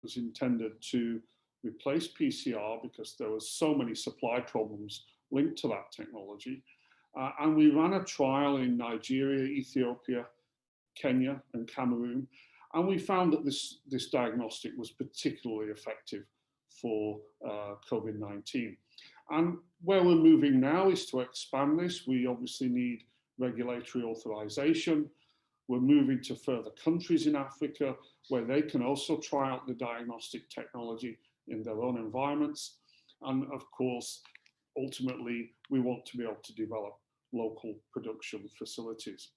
was intended to replace PCR because there were so many supply problems linked to that technology. And we ran a trial in Nigeria, Ethiopia, Kenya, and Cameroon. And we found that this diagnostic was particularly effective for COVID-19. And where we're moving now is to expand this. We obviously need regulatory authorization. We're moving to further countries in Africa where they can also try out the diagnostic technology in their own environments. And of course, ultimately, we want to be able to develop local production facilities.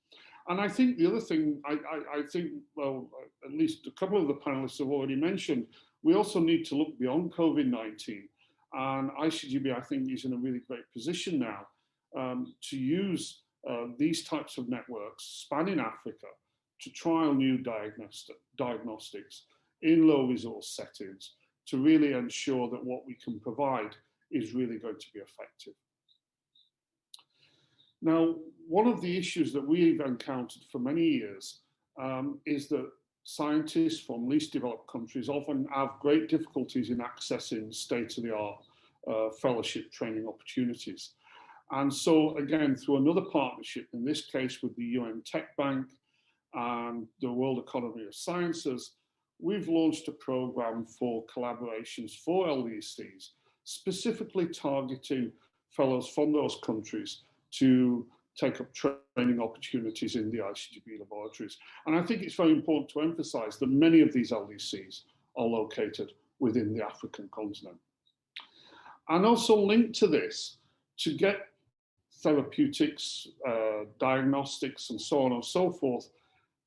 And I think the other thing, I think, well, at least a couple of the panelists have already mentioned, we also need to look beyond COVID-19. And ICGB, I think, is in a really great position now to use these types of networks spanning Africa to trial new diagnostics in low resource settings to really ensure that what we can provide is really going to be effective. Now, one of the issues that we've encountered for many years is that scientists from least developed countries often have great difficulties in accessing state-of-the-art fellowship training opportunities. And so again, through another partnership, in this case with the UN Tech Bank and the World Economy of Sciences, we've launched a program for collaborations for LDCs, specifically targeting fellows from those countries to take up training opportunities in the ICGB laboratories. And I think it's very important to emphasize that many of these LDCs are located within the African continent. And also linked to this, to get therapeutics, diagnostics, and so on and so forth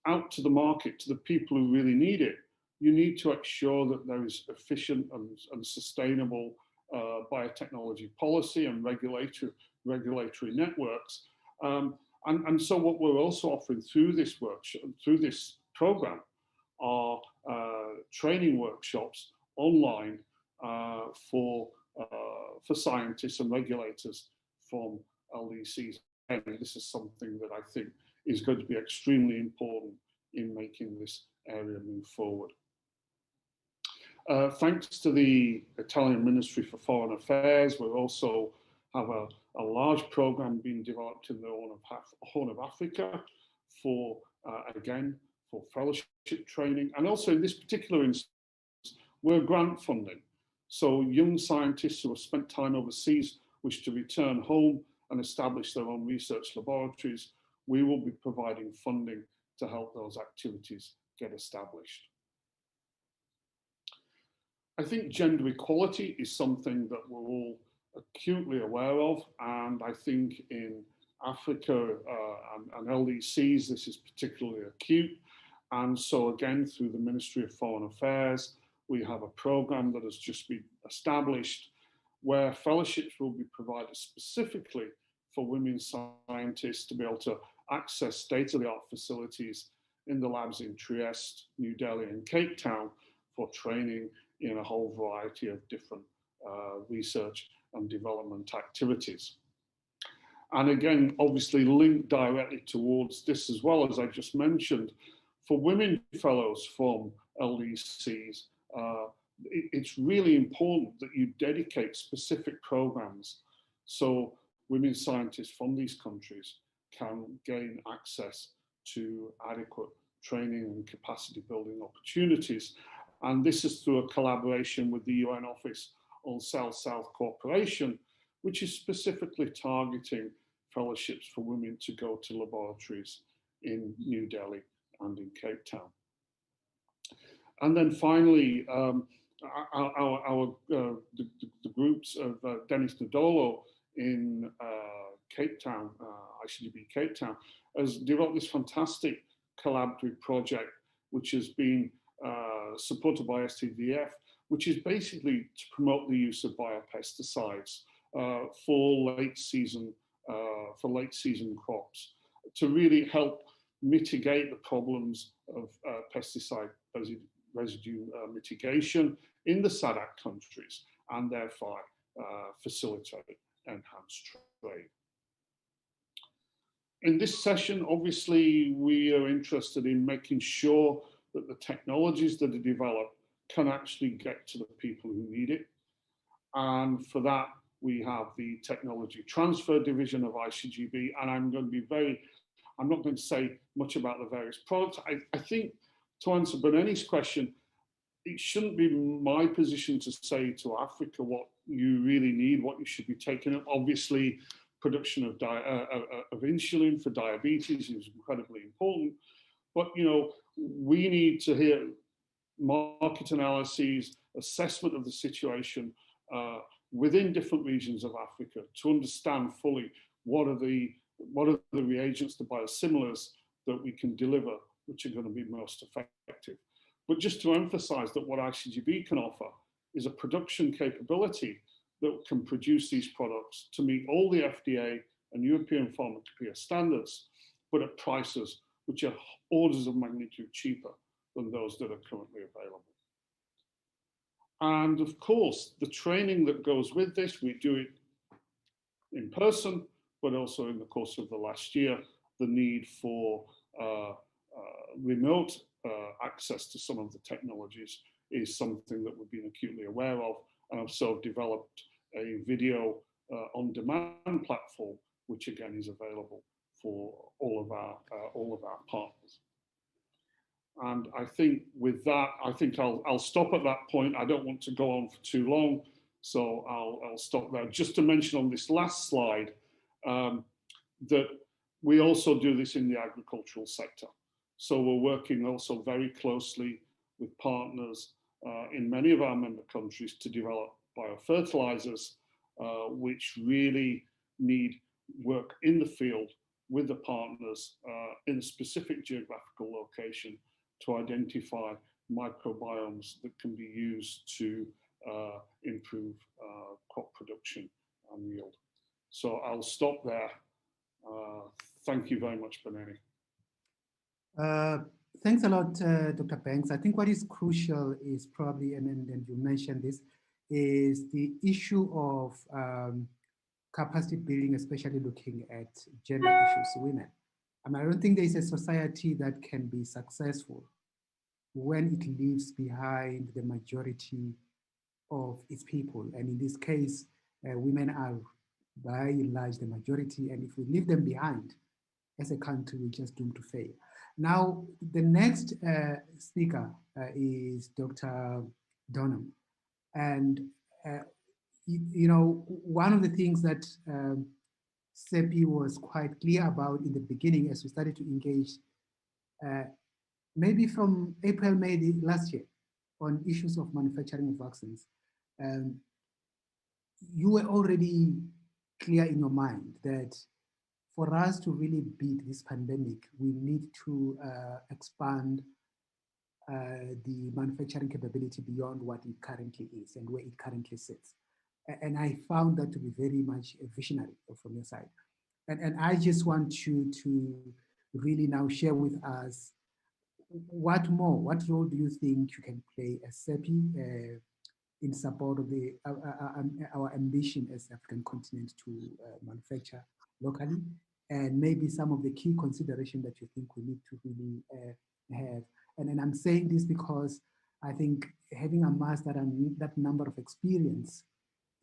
out to the market, to the people who really need it, you need to ensure that there is efficient and sustainable biotechnology policy and regulatory networks. And so what we're also offering through this workshop, through this program, are training workshops online for scientists and regulators from LDCs. And this is something that I think is going to be extremely important in making this area move forward. Thanks to the Italian Ministry for Foreign Affairs, we also have a large program being developed in the Horn of Africa for, again, for fellowship training. And also in this particular instance, we're grant funding. So young scientists who have spent time overseas wish to return home and establish their own research laboratories. We will be providing funding to help those activities get established. I think gender equality is something that we're all acutely aware of, and I think in Africa and LDCs, this is particularly acute. And so again, through the Ministry of Foreign Affairs, we have a program that has just been established where fellowships will be provided specifically for women scientists to be able to access state-of-the-art facilities in the labs in Trieste, New Delhi, and Cape Town for training in a whole variety of different research and development activities. And again, obviously linked directly towards this as well, as I just mentioned, for women fellows from LDCs, it's really important that you dedicate specific programs so women scientists from these countries can gain access to adequate training and capacity building opportunities. And this is through a collaboration with the UN Office on South-South Cooperation, which is specifically targeting fellowships for women to go to laboratories in New Delhi and in Cape Town. And then finally, the groups of Dennis Nadolo in Cape Town, ICGB Cape Town, has developed this fantastic collaborative project, which has been supported by STDF, which is basically to promote the use of biopesticides for late season crops, to really help mitigate the problems of pesticide residue mitigation in the SADC countries, and therefore facilitate enhanced trade. In this session, obviously, we are interested in making sure that the technologies that are developed can actually get to the people who need it. And for that, we have the technology transfer division of ICGB. And I'm not going to say much about the various products. I think to answer Beneni's question, it shouldn't be my position to say to Africa what you really need, what you should be taking up. Obviously, production of insulin for diabetes is incredibly important. But, we need to hear market analyses, assessment of the situation within different regions of Africa to understand fully what are the reagents, the biosimilars that we can deliver, which are going to be most effective. But just to emphasize that what ICGB can offer is a production capability that can produce these products to meet all the FDA and European pharmacopoeia standards, but at prices which are orders of magnitude cheaper than those that are currently available. And of course, the training that goes with this, we do it in person, but also in the course of the last year, the need for remote access to some of the technologies is something that we've been acutely aware of, and I've so developed a video on-demand platform, which again is available for all of our partners. And I think with that, I'll stop at that point. I don't want to go on for too long, so I'll stop there. Just to mention on this last slide that we also do this in the agricultural sector. So we're working also very closely with partners in many of our member countries to develop biofertilizers, which really need work in the field with the partners in a specific geographical location to identify microbiomes that can be used to improve crop production and yield. So I'll stop there. Thank you very much, Beneni. Thanks a lot, Dr. Banks. I think what is crucial is probably, and you mentioned this, is the issue of capacity building, especially looking at gender issues, women. I mean, I don't think there is a society that can be successful when it leaves behind the majority of its people. And in this case, women are by and large the majority. And if we leave them behind, as a country, we're just doomed to fail. Now, the next speaker is Dr. Dunham. And, one of the things that CEPI was quite clear about in the beginning as we started to engage, maybe from April, May last year, on issues of manufacturing of vaccines, you were already clear in your mind that for us to really beat this pandemic, we need to expand the manufacturing capability beyond what it currently is and where it currently sits. And I found that to be very much a visionary from your side. And I just want you to really now share with us what role do you think you can play as CEPI in support of our ambition as the African continent to manufacture locally, and maybe some of the key considerations that you think we need to really have. And I'm saying this because I think having amassed that number of experience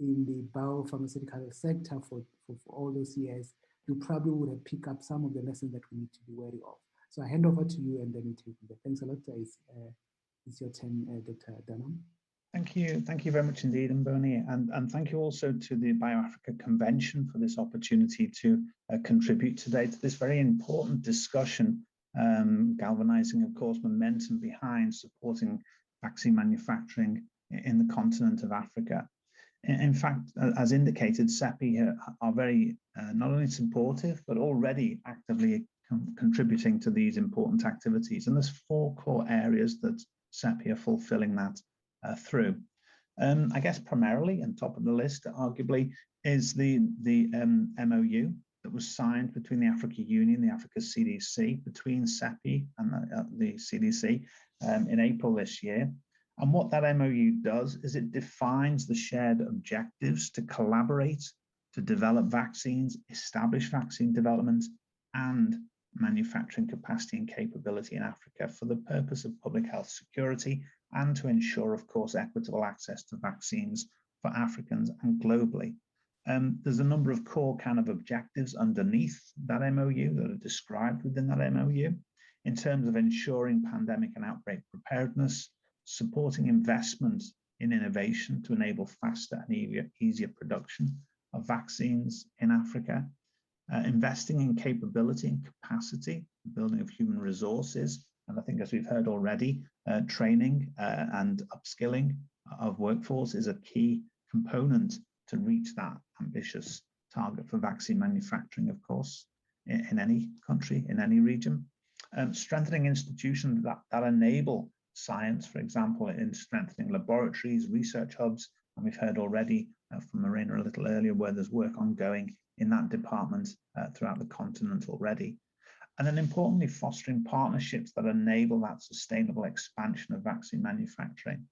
in the biopharmaceutical sector for all those years, you probably would have picked up some of the lessons that we need to be wary of. So I hand over to you and then we take it. Thanks a lot. It's your turn, Dr. Dunham. Thank you very much indeed, Mboni, and thank you also to the BioAfrica Convention for this opportunity to contribute today to this very important discussion, galvanizing, of course, momentum behind supporting vaccine manufacturing in the continent of Africa. In fact, as indicated, CEPI are very not only supportive, but already actively contributing to these important activities. And there's 4 core areas that CEPI are fulfilling that through. I guess primarily, and top of the list, arguably, is the MOU that was signed between the Africa Union, the Africa CDC, between CEPI and the CDC in April this year. And what that MOU does is it defines the shared objectives to collaborate, to develop vaccines, establish vaccine development, and manufacturing capacity and capability in Africa for the purpose of public health security and to ensure, of course, equitable access to vaccines for Africans and globally. There's a number of core kind of objectives underneath that MOU that are described within that MOU in terms of ensuring pandemic and outbreak preparedness, supporting investment in innovation to enable faster and easier production of vaccines in Africa, investing in capability and capacity, building of human resources, and I think as we've heard already, training and upskilling of workforce is a key component to reach that ambitious target for vaccine manufacturing, of course, in any country, in any region. Strengthening institutions that enable science, for example, in strengthening laboratories, research hubs, and we've heard already from Marina a little earlier where there's work ongoing in that department throughout the continent already. And then importantly, fostering partnerships that enable that sustainable expansion of vaccine manufacturing.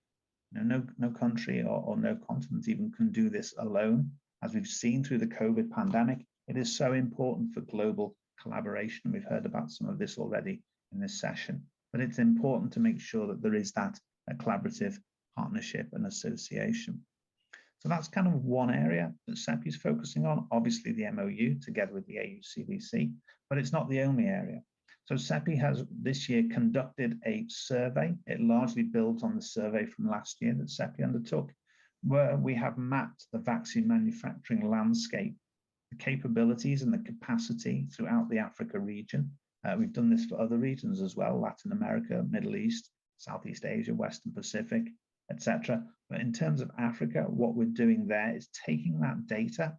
No country or no continent even can do this alone. As we've seen through the COVID pandemic, it is so important for global collaboration. We've heard about some of this already in this session, but it's important to make sure that there is that collaborative partnership and association. So that's kind of one area that CEPI is focusing on, obviously the MOU together with the AU-CVC, but it's not the only area. So CEPI has this year conducted a survey. It largely builds on the survey from last year that CEPI undertook, where we have mapped the vaccine manufacturing landscape, the capabilities and the capacity throughout the Africa region. We've done this for other regions as well, Latin America, Middle East, Southeast Asia, Western Pacific, etc. But in terms of Africa, what we're doing there is taking that data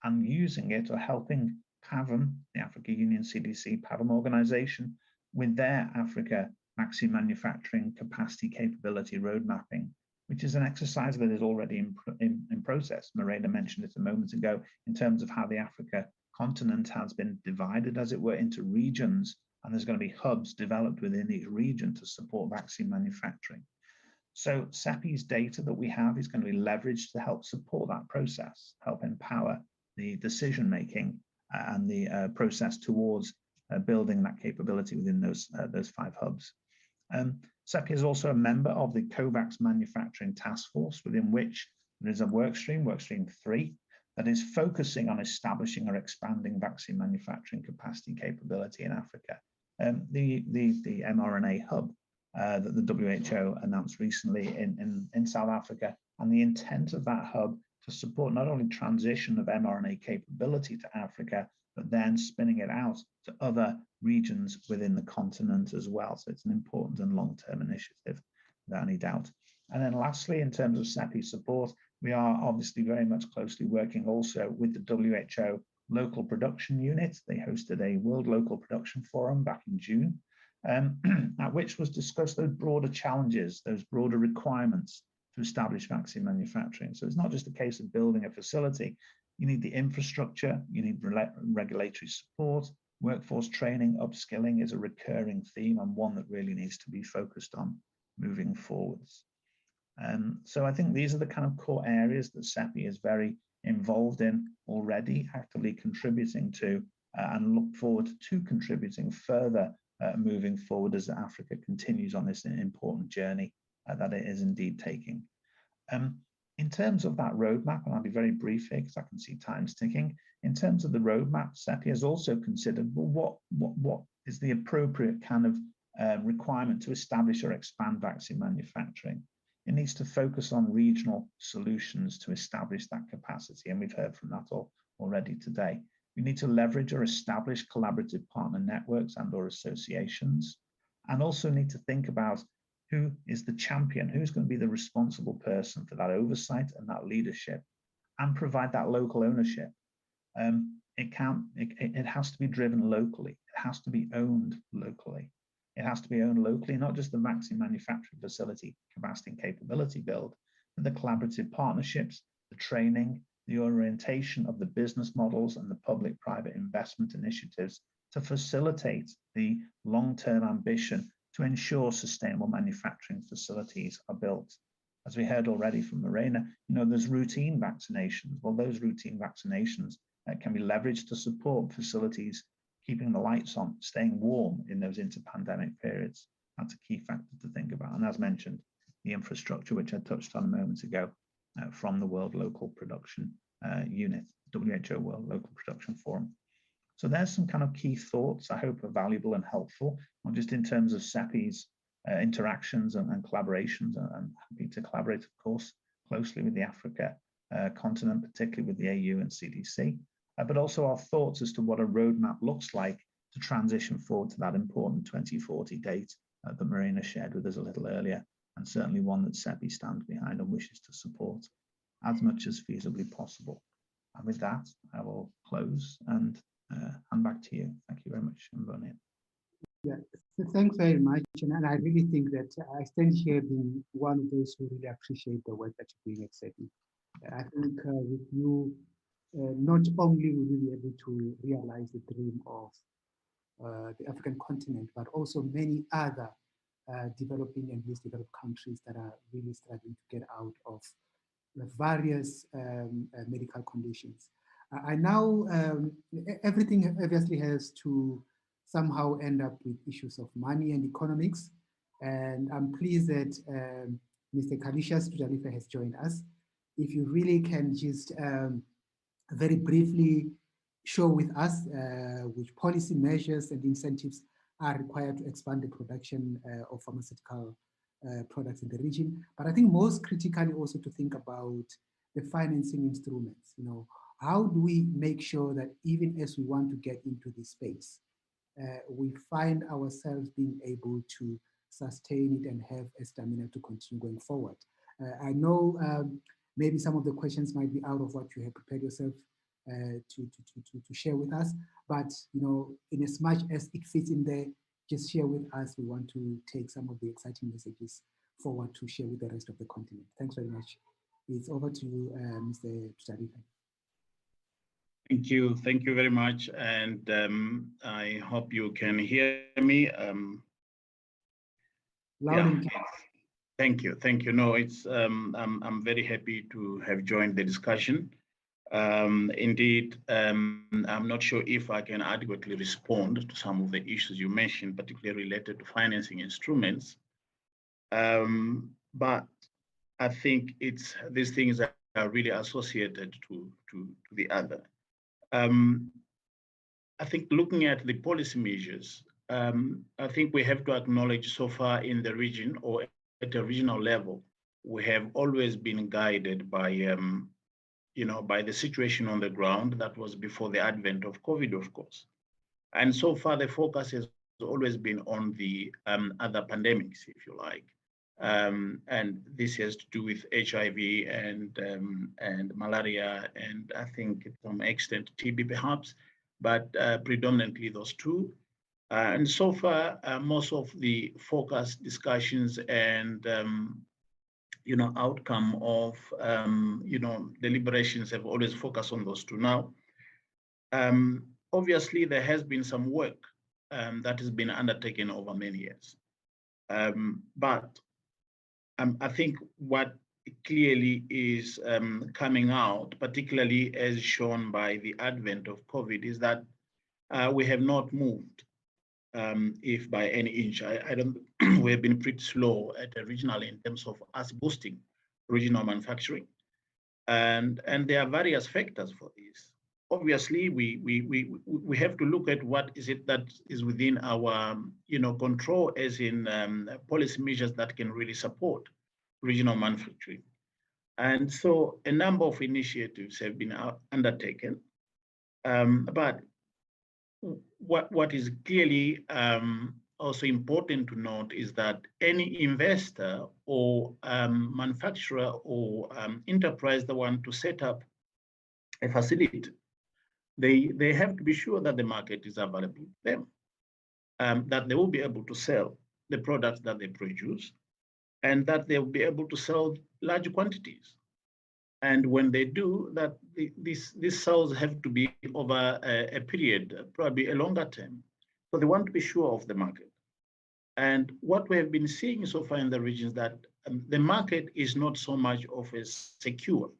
and using it or helping PAVM, the Africa Union CDC PAVM organization, with their Africa vaccine manufacturing capacity capability road mapping, which is an exercise that is already in process. Marina mentioned it a moment ago in terms of how the Africa continent has been divided, as it were, into regions, and there's going to be hubs developed within each region to support vaccine manufacturing. So CEPI's data that we have is going to be leveraged to help support that process, help empower the decision-making and the process towards building that capability within those 5 hubs. CEPI is also a member of the COVAX Manufacturing Task Force, within which there is a workstream 3, that is focusing on establishing or expanding vaccine manufacturing capacity capability in Africa. The mRNA hub that the WHO announced recently in South Africa, and the intent of that hub to support not only transition of mRNA capability to Africa, but then spinning it out to other regions within the continent as well. So it's an important and long-term initiative, without any doubt. And then lastly, in terms of CEPI support, we are obviously very much closely working also with the WHO Local Production Unit. They hosted a World Local Production Forum back in June, at which was discussed those broader challenges, those broader requirements to establish vaccine manufacturing. So it's not just a case of building a facility. You need the infrastructure, you need regulatory support, workforce training, upskilling is a recurring theme and one that really needs to be focused on moving forwards. So I think these are the kind of core areas that CEPI is very involved in already, actively contributing to, and look forward to contributing further moving forward as Africa continues on this important journey that it is indeed taking. In terms of that roadmap, and I'll be very brief here because I can see time's ticking. In terms of the roadmap, CEPI has also considered, well, what is the appropriate kind of requirement to establish or expand vaccine manufacturing? It needs to focus on regional solutions to establish that capacity, and we've heard from that already today. We need to leverage or establish collaborative partner networks and or associations, and also need to think about who is the champion, who's going to be the responsible person for that oversight and that leadership, and provide that local ownership. It has to be driven locally. It has to be owned locally. It has to be owned locally, not just the vaccine manufacturing facility capacity and capability build, but the collaborative partnerships, the training, the orientation of the business models and the public-private investment initiatives to facilitate the long-term ambition to ensure sustainable manufacturing facilities are built. As we heard already from Marina, there's routine vaccinations. Well, those routine vaccinations can be leveraged to support facilities keeping the lights on, staying warm in those inter-pandemic periods. That's a key factor to think about. And as mentioned, the infrastructure, which I touched on a moment ago, from the World Local Production Unit, WHO World Local Production Forum. So there's some kind of key thoughts I hope are valuable and helpful, not just in terms of CEPI's interactions and collaborations. I'm happy to collaborate, of course, closely with the Africa continent, particularly with the AU and CDC, but also our thoughts as to what a roadmap looks like to transition forward to that important 2040 date that Marina shared with us a little earlier, and certainly one that CEPI stands behind and wishes to support as much as feasibly possible. And with that, I will close and hand back to you. Thank you very much, Mbonye. Yeah, so thanks very much. And I really think that I stand here being one of those who really appreciate the work that you're doing at CEPI. I think with you, not only will we be able to realize the dream of the African continent, but also many other developing and least developed countries that are really struggling to get out of the various medical conditions. I now, everything obviously has to somehow end up with issues of money and economics. And I'm pleased that Mr. Kalishas Tudalife has joined us. If you really can just very briefly show with us which policy measures and incentives are required to expand the production of pharmaceutical products in the region. But I think most critically also to think about the financing instruments. You know, how do we make sure that even as we want to get into this space, we find ourselves being able to sustain it and have a stamina to continue going forward? I know maybe some of the questions might be out of what you have prepared yourself to share with us, but you know, in as much as it fits in there, just share with us. We want to take some of the exciting messages forward to share with the rest of the continent. Thanks very much. It's over to you, Mr. Tudalife. Thank you very much, and I hope you can hear me. Loud and clear. Thank you. No, it's I'm very happy to have joined the discussion. Indeed, I'm not sure if I can adequately respond to some of the issues you mentioned, particularly related to financing instruments. But I think these things are really associated to the other. I think looking at the policy measures, I think we have to acknowledge so far in the region or at a regional level, we have always been guided by by the situation on the ground that was before the advent of COVID, of course. And so far, the focus has always been on the other pandemics, if you like. And this has to do with HIV and malaria, and I think to some extent TB perhaps, but predominantly those two. And so far, most of the focus discussions and outcome of deliberations have always focused on those two. Now, obviously, there has been some work that has been undertaken over many years, but I think what clearly is coming out, particularly as shown by the advent of COVID, is that we have not moved, if by any inch. I don't. We have been pretty slow at a regional in terms of us boosting regional manufacturing, and there are various factors for this. Obviously, we have to look at what is it that is within our control, as in policy measures that can really support regional manufacturing. And so a number of initiatives have been undertaken, but what is clearly also important to note is that any investor or manufacturer or enterprise that want to set up a facility, they have to be sure that the market is available to them, that they will be able to sell the products that they produce, and that they will be able to sell large quantities. And when they do that, these sales have to be over a period, probably a longer term. So they want to be sure of the market. And what we have been seeing so far in the region is that the market is not so much of a secure.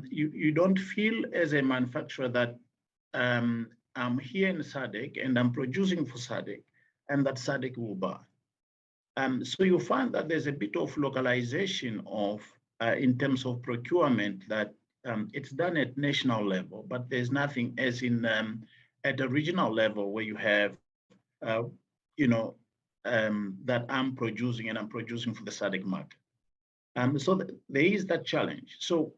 You don't feel as a manufacturer that I'm here in SADC and I'm producing for SADC and that SADC will buy. So you find that there's a bit of localization of in terms of procurement that it's done at national level, but there's nothing as in at a regional level where you have, you know, that I'm producing and I'm producing for the SADC market. So there is that challenge. So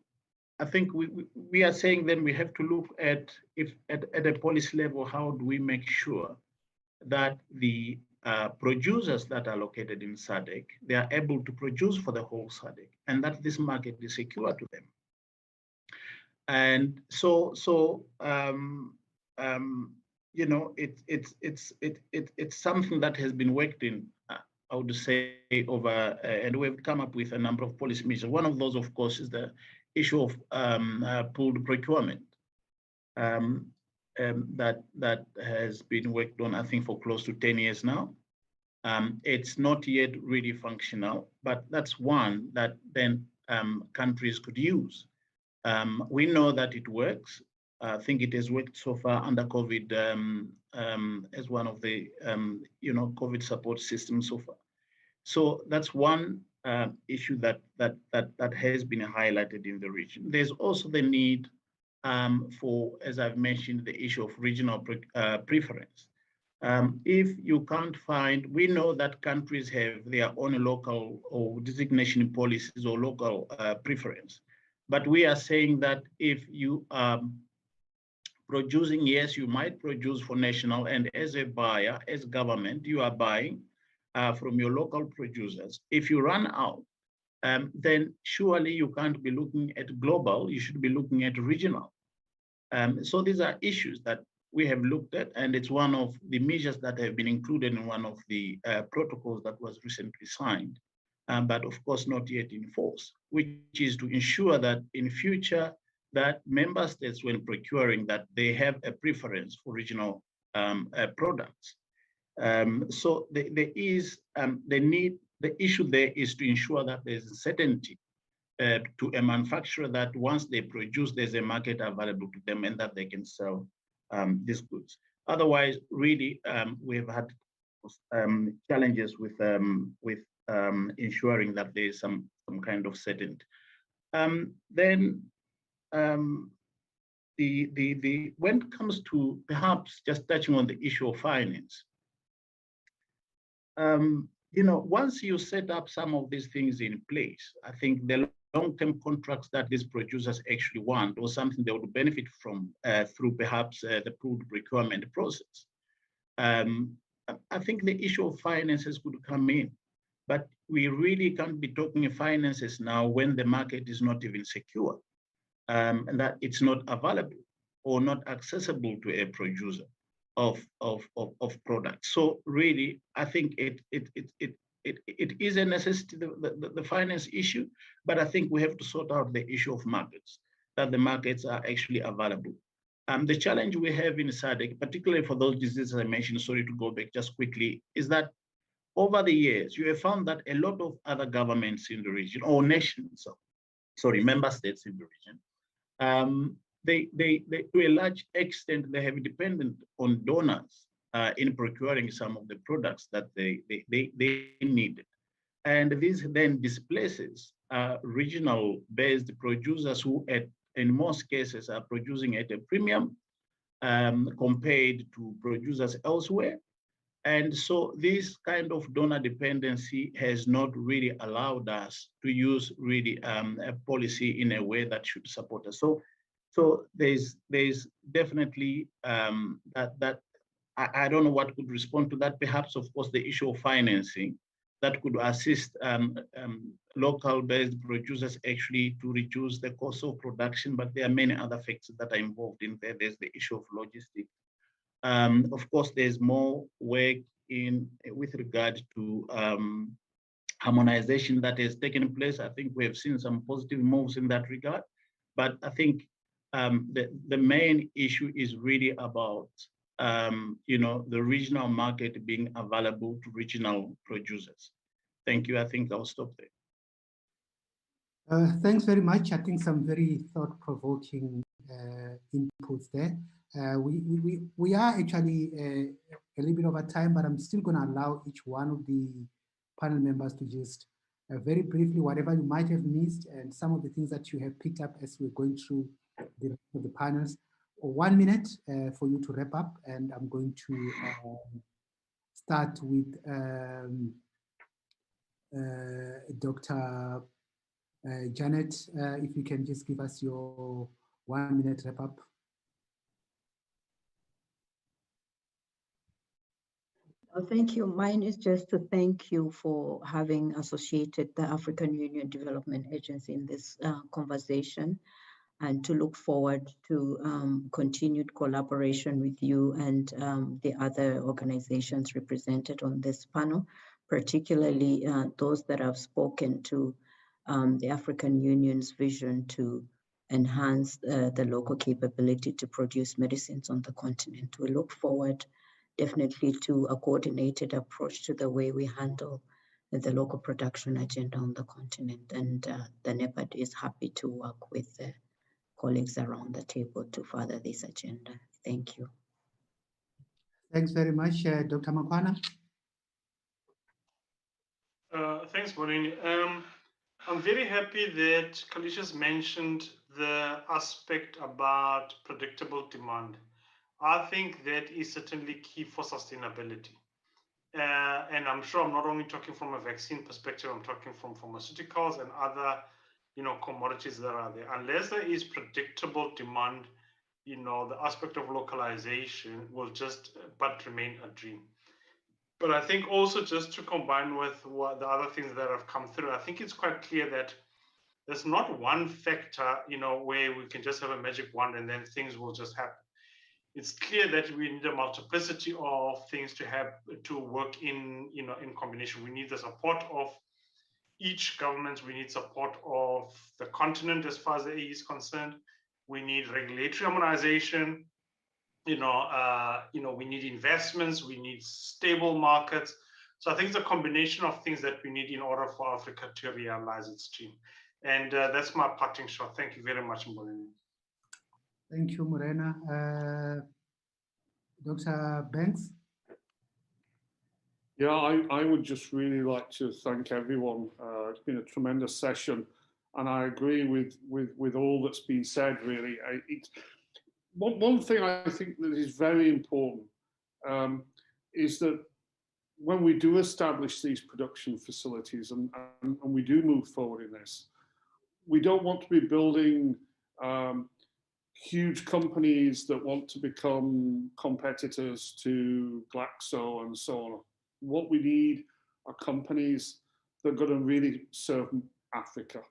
I think we are saying then we have to look at if at a policy level, how do we make sure that the producers that are located in SADC, they are able to produce for the whole SADC, and that this market is secure to them. And so you know, it's something that has been worked in, I would say, over, and we've come up with a number of policy measures. One of those, of course, is the issue of pooled procurement. That has been worked on, I think, for close to 10 years now. It's not yet really functional, but that's one that then countries could use. We know that it works. I think it has worked so far under COVID as one of the you know, COVID support systems so far. So that's one issue that has been highlighted in the region. There's also the need for, as I've mentioned, the issue of regional preference. If you can't find, we know that countries have their own local or designation policies or local preference, but we are saying that if you are producing, yes, you might produce for national, and as a buyer, as government, you are buying from your local producers. If you run out, then surely you can't be looking at global, you should be looking at regional. So these are issues that we have looked at, and it's one of the measures that have been included in one of the protocols that was recently signed, but of course not yet in force, which is to ensure that in future that member states, when procuring, that they have a preference for regional products. So there is the need, the issue there is to ensure that there's certainty to a manufacturer that once they produce, there's a market available to them and that they can sell these goods. Otherwise, really, we've had challenges with ensuring that there is some kind of certainty. Then when it comes to perhaps just touching on the issue of finance, you know, once you set up some of these things in place, I think the long-term contracts that these producers actually want, or something they would benefit from through perhaps the pooled procurement process. I think the issue of finances could come in, but we really can't be talking of finances now when the market is not even secure, and that it's not available or not accessible to a producer of products. So really, I think it is a necessity, the finance issue, but I think we have to sort out the issue of markets, that the markets are actually available. The challenge we have in SADC, particularly for those diseases I mentioned, sorry to go back just quickly, is that over the years, you have found that a lot of other governments in the region, or nations, sorry, member states in the region, they to a large extent, they have depended on donors in procuring some of the products that they needed. And this then displaces regional-based producers who, in most cases, are producing at a premium compared to producers elsewhere. And so this kind of donor dependency has not really allowed us to use really a policy in a way that should support us. So there's definitely that I don't know what could respond to that. Perhaps, of course, the issue of financing that could assist local-based producers actually to reduce the cost of production, but there are many other factors that are involved in there. There's the issue of logistics. Of course, there's more work with regard to harmonization that has taken place. I think we have seen some positive moves in that regard, but I think the main issue is really about you know, the regional market being available to regional producers. Thank you. I think I'll stop there. Thanks very much. I think some very thought-provoking inputs there. We are actually a little bit over time, but I'm still going to allow each one of the panel members to just very briefly, whatever you might have missed and some of the things that you have picked up as we're going through the panels. 1 minute for you to wrap up, and I'm going to start with Dr. Janet, if you can just give us your 1 minute wrap up. Thank you. Mine is just to thank you for having associated the African Union Development Agency in this conversation, and to look forward to continued collaboration with you and the other organizations represented on this panel, particularly those that have spoken to the African Union's vision to enhance the local capability to produce medicines on the continent. We look forward definitely to a coordinated approach to the way we handle the local production agenda on the continent. And the NEPAD is happy to work with the colleagues around the table to further this agenda. Thank you. Thanks very much, Dr. Makwana. Thanks, Maureen. I'm very happy that Kalicia's mentioned the aspect about predictable demand. I think that is certainly key for sustainability. And I'm sure I'm not only talking from a vaccine perspective, I'm talking from pharmaceuticals and other, commodities that are there. Unless there is predictable demand, the aspect of localization will just but remain a dream. But I think also, just to combine with what the other things that have come through, I think it's quite clear that there's not one factor, where we can just have a magic wand and then things will just happen. It's clear that we need a multiplicity of things to work in combination. We need the support of each government. We need support of the continent as far as the AE is concerned. We need regulatory harmonization. We need investments. We need stable markets. So I think it's a combination of things that we need in order for Africa to realize its dream. And that's my parting shot. Thank you very much, Morena. Thank you, Morena. Dr. Banks? Yeah, I would just really like to thank everyone. It's been a tremendous session, and I agree with all that's been said, really. One thing I think that is very important is that when we do establish these production facilities and we do move forward in this, we don't want to be building huge companies that want to become competitors to Glaxo and so on. What we need are companies that are going to really serve Africa.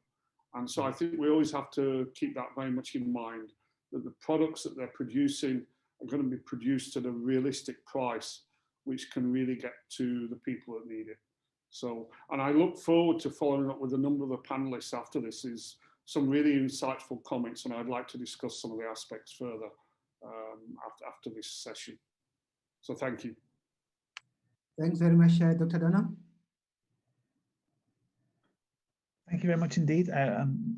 And so I think we always have to keep that very much in mind, that the products that they're producing are going to be produced at a realistic price, which can really get to the people that need it. So, and I look forward to following up with a number of the panelists after this. Is some really insightful comments, and I'd like to discuss some of the aspects further after this session. So thank you. Thanks very much, Dr. Donna. Thank you very much indeed.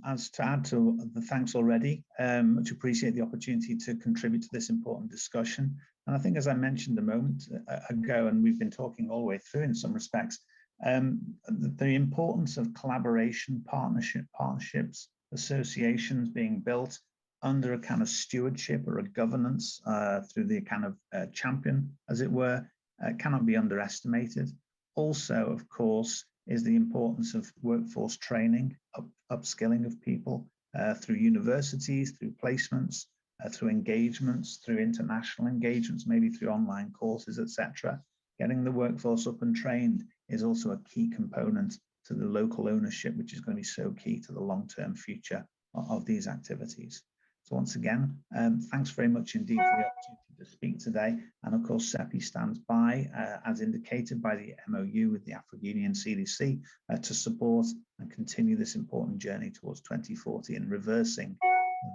As to add to the thanks already, much appreciate the opportunity to contribute to this important discussion. And I think, as I mentioned a moment ago, and we've been talking all the way through in some respects, the importance of collaboration, partnerships, associations being built under a kind of stewardship or a governance through the kind of champion, as it were, cannot be underestimated. Also, of course, is the importance of workforce training, upskilling of people through universities, through placements, through engagements, through international engagements, maybe through online courses, etc. Getting the workforce up and trained is also a key component to the local ownership, which is going to be so key to the long-term future of these activities. So once again, thanks very much indeed for the opportunity to speak today. And of course, CEPI stands by, as indicated by the MOU with the African Union CDC, to support and continue this important journey towards 2040 and reversing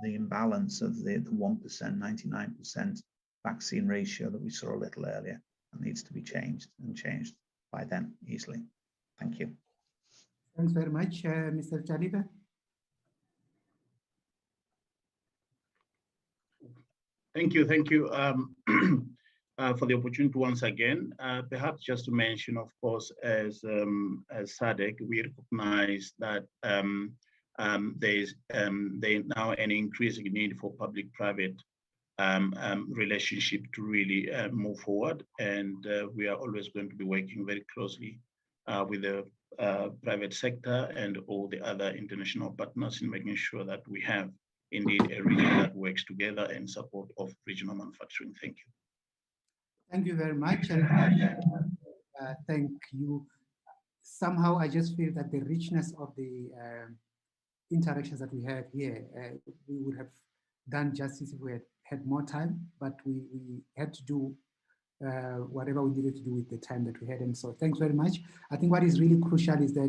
the imbalance of the 1%, 99% vaccine ratio that we saw a little earlier. That needs to be changed, and changed by then easily. Thank you. Thanks very much, Mr. Chaliba. Thank you. for the opportunity once again. Perhaps just to mention, of course, as SADC, we recognize that there's now an increasing need for public-private relationship to really move forward, and we are always going to be working very closely with the private sector and all the other international partners in making sure that we have indeed a region that works together in support of regional manufacturing. Thank you. Thank you very much, and thank you. Somehow I just feel that the richness of the interactions that we have here, we would have done justice if we had more time, but we had to do whatever we needed to do with the time that we had. And so thanks very much. I think what is really crucial is that